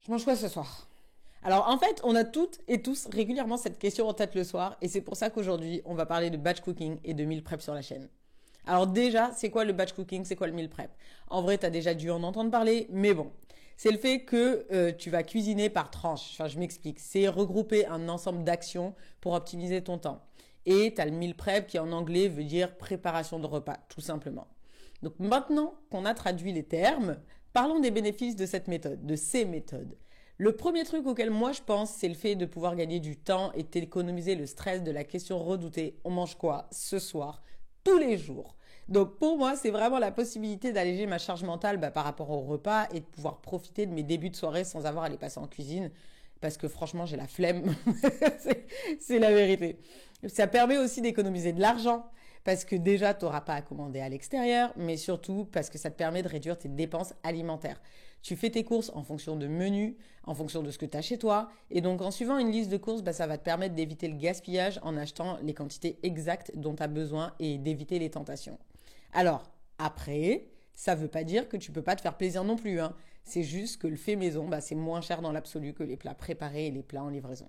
Je mange quoi ce soir? Alors en fait, on a toutes et tous régulièrement cette question en tête le soir et c'est pour ça qu'aujourd'hui, on va parler de batch cooking et de meal prep sur la chaîne. Alors déjà, c'est quoi le batch cooking? C'est quoi le meal prep? En vrai, tu as déjà dû en entendre parler, mais bon. C'est le fait que tu vas cuisiner par tranche. Enfin, je m'explique. C'est regrouper un ensemble d'actions pour optimiser ton temps. Et tu as le meal prep qui en anglais veut dire préparation de repas, tout simplement. Donc maintenant qu'on a traduit les termes, parlons des bénéfices de cette méthode, de ces méthodes. Le premier truc auquel moi je pense, c'est le fait de pouvoir gagner du temps et d'économiser le stress de la question redoutée on mange quoi ce soir, tous les jours. Donc pour moi, c'est vraiment la possibilité d'alléger ma charge mentale par rapport au repas et de pouvoir profiter de mes débuts de soirée sans avoir à les passer en cuisine. Parce que franchement, j'ai la flemme. C'est la vérité. Ça permet aussi d'économiser de l'argent. Parce que déjà, tu n'auras pas à commander à l'extérieur, mais surtout parce que ça te permet de réduire tes dépenses alimentaires. Tu fais tes courses en fonction de menus, en fonction de ce que tu as chez toi. Et donc, en suivant une liste de courses, ça va te permettre d'éviter le gaspillage en achetant les quantités exactes dont tu as besoin et d'éviter les tentations. Alors, après, ça ne veut pas dire que tu ne peux pas te faire plaisir non plus, hein. C'est juste que le fait maison, c'est moins cher dans l'absolu que les plats préparés et les plats en livraison.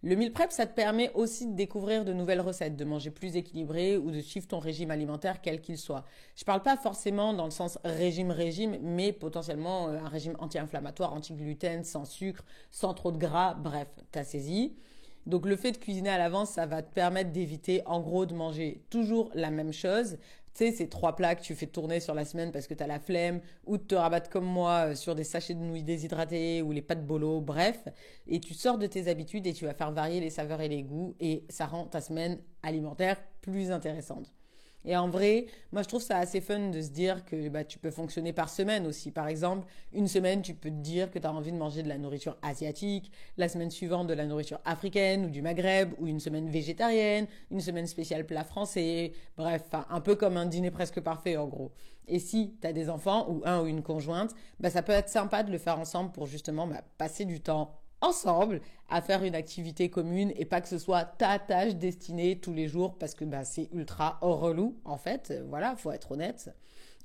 Le meal prep, ça te permet aussi de découvrir de nouvelles recettes, de manger plus équilibré ou de suivre ton régime alimentaire quel qu'il soit. Je parle pas forcément dans le sens régime, mais potentiellement un régime anti-inflammatoire, anti-gluten, sans sucre, sans trop de gras, bref, t'as saisi. Donc le fait de cuisiner à l'avance, ça va te permettre d'éviter en gros de manger toujours la même chose. Tu sais, ces 3 plats que tu fais tourner sur la semaine parce que tu as la flemme ou de te rabattre comme moi sur des sachets de nouilles déshydratées ou les pâtes bolo, bref. Et tu sors de tes habitudes et tu vas faire varier les saveurs et les goûts et ça rend ta semaine alimentaire plus intéressante. Et en vrai, moi je trouve ça assez fun de se dire que tu peux fonctionner par semaine aussi. Par exemple, une semaine, tu peux te dire que tu as envie de manger de la nourriture asiatique, la semaine suivante de la nourriture africaine ou du Maghreb, ou une semaine végétarienne, une semaine spéciale plat français, bref, un peu comme un dîner presque parfait en gros. Et si tu as des enfants ou un ou une conjointe, ça peut être sympa de le faire ensemble pour justement passer du temps ensemble à faire une activité commune et pas que ce soit ta tâche destinée tous les jours parce que c'est ultra relou en fait, voilà, faut être honnête.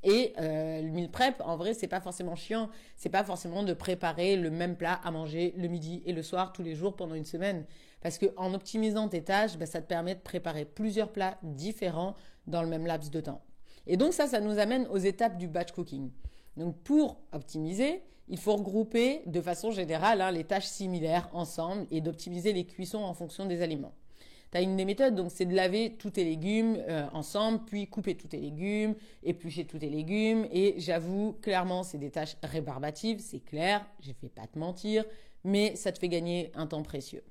Et le meal prep, en vrai, c'est pas forcément chiant, c'est pas forcément de préparer le même plat à manger le midi et le soir tous les jours pendant une semaine. Parce que en optimisant tes tâches, ça te permet de préparer plusieurs plats différents dans le même laps de temps. Et donc ça nous amène aux étapes du batch cooking. Donc pour optimiser, il faut regrouper de façon générale les tâches similaires ensemble et d'optimiser les cuissons en fonction des aliments. Tu as une des méthodes, donc c'est de laver tous tes légumes ensemble, puis couper tous tes légumes, éplucher tous tes légumes. Et j'avoue, clairement, c'est des tâches rébarbatives, c'est clair, je ne vais pas te mentir, mais ça te fait gagner un temps précieux.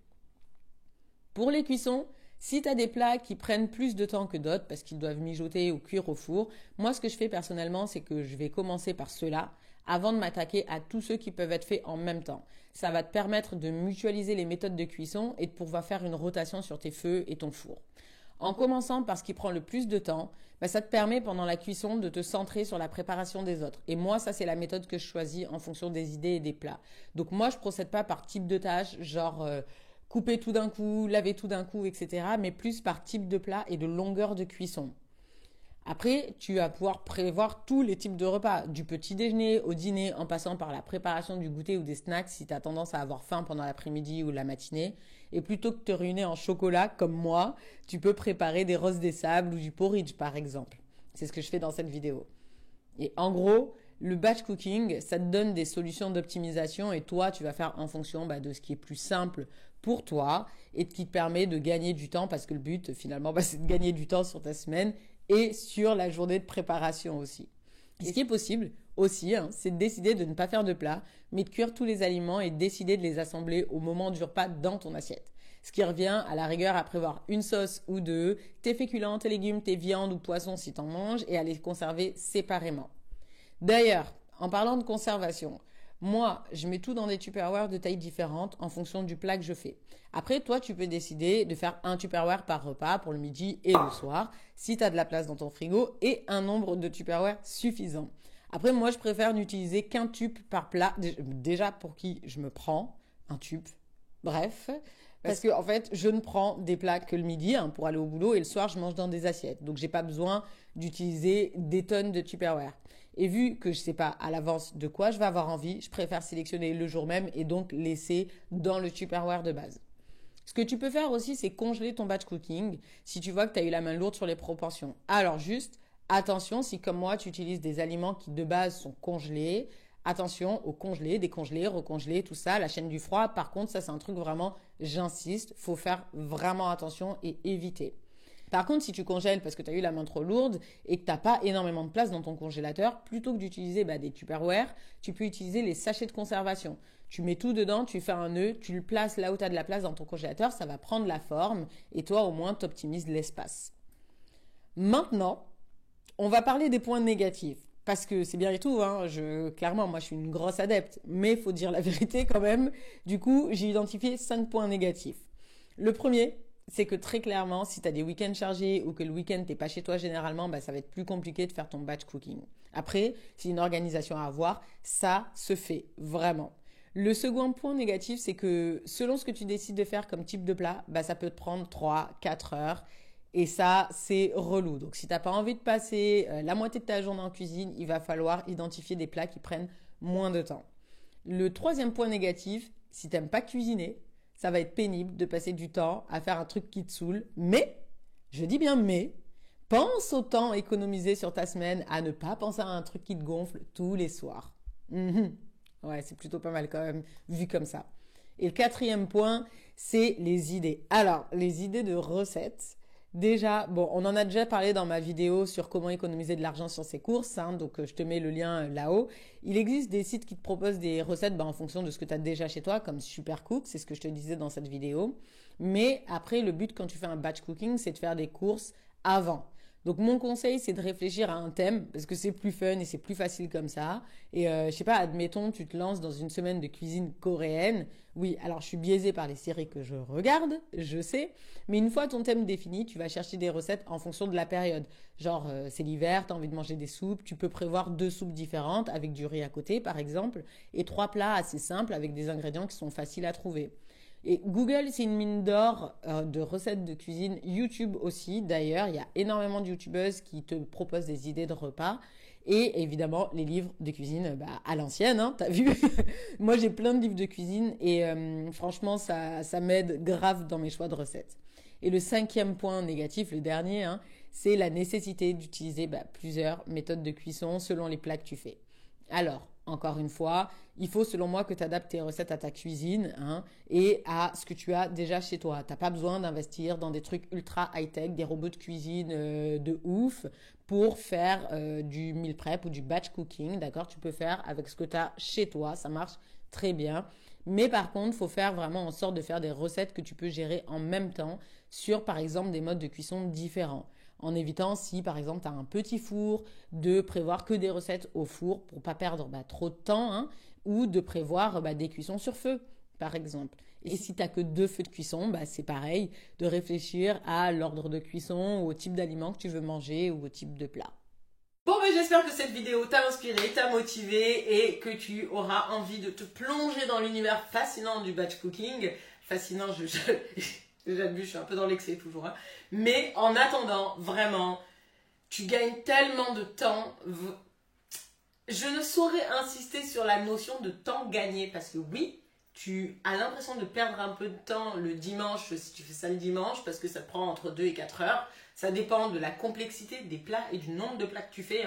Pour les cuissons, si tu as des plats qui prennent plus de temps que d'autres parce qu'ils doivent mijoter ou cuire au four, moi ce que je fais personnellement, c'est que je vais commencer par ceux-là avant de m'attaquer à tous ceux qui peuvent être faits en même temps. Ça va te permettre de mutualiser les méthodes de cuisson et de pouvoir faire une rotation sur tes feux et ton four. En commençant par ce qui prend le plus de temps, ça te permet pendant la cuisson de te centrer sur la préparation des autres. Et moi, ça c'est la méthode que je choisis en fonction des idées et des plats. Donc moi, je procède pas par type de tâche, genre couper tout d'un coup, laver tout d'un coup, etc. Mais plus par type de plat et de longueur de cuisson. Après, tu vas pouvoir prévoir tous les types de repas, du petit déjeuner au dîner, en passant par la préparation du goûter ou des snacks si tu as tendance à avoir faim pendant l'après-midi ou la matinée. Et plutôt que de te ruiner en chocolat comme moi, tu peux préparer des roses des sables ou du porridge par exemple. C'est ce que je fais dans cette vidéo. Et en gros, le batch cooking, ça te donne des solutions d'optimisation et toi, tu vas faire en fonction de ce qui est plus simple pour toi et qui te permet de gagner du temps parce que le but finalement, c'est de gagner du temps sur ta semaine et sur la journée de préparation aussi. Et ce qui est possible aussi, c'est de décider de ne pas faire de plat, mais de cuire tous les aliments et de décider de les assembler au moment du repas dans ton assiette. Ce qui revient à la rigueur à prévoir une sauce ou deux, tes féculents, tes légumes, tes viandes ou poissons si t'en manges et à les conserver séparément. D'ailleurs, en parlant de conservation, moi, je mets tout dans des Tupperware de tailles différentes en fonction du plat que je fais. Après, toi, tu peux décider de faire un Tupperware par repas pour le midi et le soir, si tu as de la place dans ton frigo et un nombre de Tupperware suffisant. Après, moi, je préfère n'utiliser qu'un tube par plat. Déjà, pour qui je me prends un tube. Bref, parce que en fait, je ne prends des plats que le midi pour aller au boulot et le soir, je mange dans des assiettes. Donc, j'ai pas besoin d'utiliser des tonnes de Tupperware. Et vu que je ne sais pas à l'avance de quoi je vais avoir envie, je préfère sélectionner le jour même et donc laisser dans le Tupperware de base. Ce que tu peux faire aussi, c'est congeler ton batch cooking si tu vois que tu as eu la main lourde sur les proportions. Alors juste, attention, si comme moi, tu utilises des aliments qui de base sont congelés, attention au congelé, décongelé, recongelé, tout ça, la chaîne du froid. Par contre, ça c'est un truc vraiment, j'insiste, faut faire vraiment attention et éviter. Par contre, si tu congèles parce que tu as eu la main trop lourde et que tu n'as pas énormément de place dans ton congélateur, plutôt que d'utiliser des Tupperware, tu peux utiliser les sachets de conservation. Tu mets tout dedans, tu fais un nœud, tu le places là où tu as de la place dans ton congélateur, ça va prendre la forme et toi au moins tu optimises l'espace. Maintenant, on va parler des points négatifs. Parce que c'est bien et tout, hein, clairement, moi je suis une grosse adepte, mais il faut dire la vérité quand même. Du coup, j'ai identifié 5 points négatifs. Le premier, c'est que très clairement, si tu as des week-ends chargés ou que le week-end t'es pas chez toi généralement, ça va être plus compliqué de faire ton batch cooking. Après, c'est une organisation à avoir, ça se fait vraiment. Le second point négatif, c'est que selon ce que tu décides de faire comme type de plat, ça peut te prendre 3-4 heures. Et ça, c'est relou. Donc, si tu n'as pas envie de passer la moitié de ta journée en cuisine, il va falloir identifier des plats qui prennent moins de temps. Le troisième point négatif, si tu n'aimes pas cuisiner, ça va être pénible de passer du temps à faire un truc qui te saoule. Mais, je dis bien mais, pense au temps économisé sur ta semaine à ne pas penser à un truc qui te gonfle tous les soirs. Ouais, c'est plutôt pas mal quand même, vu comme ça. Et le quatrième point, c'est les idées. Alors, les idées de recettes. Déjà, on en a déjà parlé dans ma vidéo sur comment économiser de l'argent sur ses courses, hein, donc je te mets le lien là-haut. Il existe des sites qui te proposent des recettes en fonction de ce que tu as déjà chez toi, comme Supercook, c'est ce que je te disais dans cette vidéo. Mais après, le but quand tu fais un batch cooking, c'est de faire des courses avant. Donc mon conseil, c'est de réfléchir à un thème parce que c'est plus fun et c'est plus facile comme ça. Et je sais pas, admettons, tu te lances dans une semaine de cuisine coréenne. Oui, alors je suis biaisée par les séries que je regarde, je sais. Mais une fois ton thème défini, tu vas chercher des recettes en fonction de la période. Genre, c'est l'hiver, tu as envie de manger des soupes. Tu peux prévoir 2 soupes différentes avec du riz à côté, par exemple. Et 3 plats assez simples avec des ingrédients qui sont faciles à trouver. Et Google, c'est une mine d'or de recettes de cuisine. YouTube aussi, d'ailleurs. Il y a énormément de YouTubeuses qui te proposent des idées de repas. Et évidemment, les livres de cuisine à l'ancienne, hein, t'as vu. Moi, j'ai plein de livres de cuisine et franchement, ça m'aide grave dans mes choix de recettes. Et le 5e point négatif, le dernier, hein, c'est la nécessité d'utiliser plusieurs méthodes de cuisson selon les plats que tu fais. Alors, encore une fois, il faut selon moi que tu adaptes tes recettes à ta cuisine et à ce que tu as déjà chez toi. Tu n'as pas besoin d'investir dans des trucs ultra high-tech, des robots de cuisine de ouf pour faire du meal prep ou du batch cooking. D'accord, tu peux faire avec ce que tu as chez toi, ça marche très bien. Mais par contre, il faut faire vraiment en sorte de faire des recettes que tu peux gérer en même temps sur par exemple des modes de cuisson différents. En évitant, si par exemple tu as un petit four, de prévoir que des recettes au four pour pas perdre trop de temps ou de prévoir des cuissons sur feu par exemple. Et si tu n'as que 2 feux de cuisson, c'est pareil, de réfléchir à l'ordre de cuisson ou au type d'aliment que tu veux manger ou au type de plat. Bon, j'espère que cette vidéo t'a inspiré, t'a motivé et que tu auras envie de te plonger dans l'univers fascinant du batch cooking. Fascinant, j'abuse, je suis un peu dans l'excès toujours. Mais en attendant, vraiment, tu gagnes tellement de temps. Je ne saurais insister sur la notion de temps gagné parce que oui, tu as l'impression de perdre un peu de temps le dimanche si tu fais ça le dimanche parce que ça te prend entre 2 et 4 heures. Ça dépend de la complexité des plats et du nombre de plats que tu fais.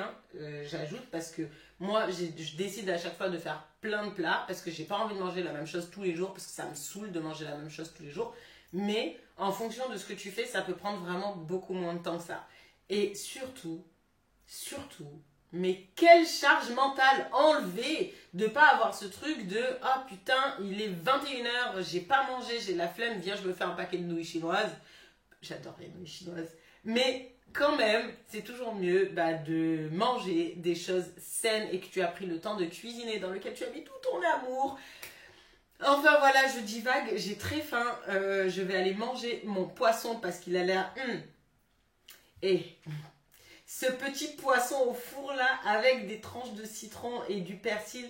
J'ajoute parce que moi, je décide à chaque fois de faire plein de plats parce que j'ai pas envie de manger la même chose tous les jours parce que ça me saoule de manger la même chose tous les jours. Mais en fonction de ce que tu fais, ça peut prendre vraiment beaucoup moins de temps que ça. Et surtout, mais quelle charge mentale enlevée de pas avoir ce truc de « Ah putain, il est 21h, j'ai pas mangé, j'ai la flemme, viens, je me fais un paquet de nouilles chinoises. » J'adore les nouilles chinoises. Mais quand même, c'est toujours mieux de manger des choses saines et que tu as pris le temps de cuisiner, dans lequel tu as mis tout ton amour. Enfin voilà, je divague, j'ai très faim. Je vais aller manger mon poisson parce qu'il a l'air... Et ce petit poisson au four là, avec des tranches de citron et du persil.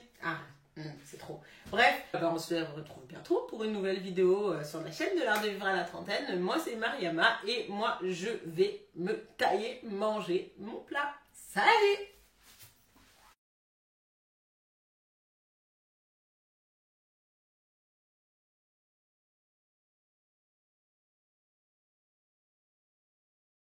C'est trop. Bref, on se retrouve bientôt pour une nouvelle vidéo sur la chaîne de l'art de vivre à la trentaine. Moi c'est Mariama et moi je vais me tailler manger mon plat. Salut!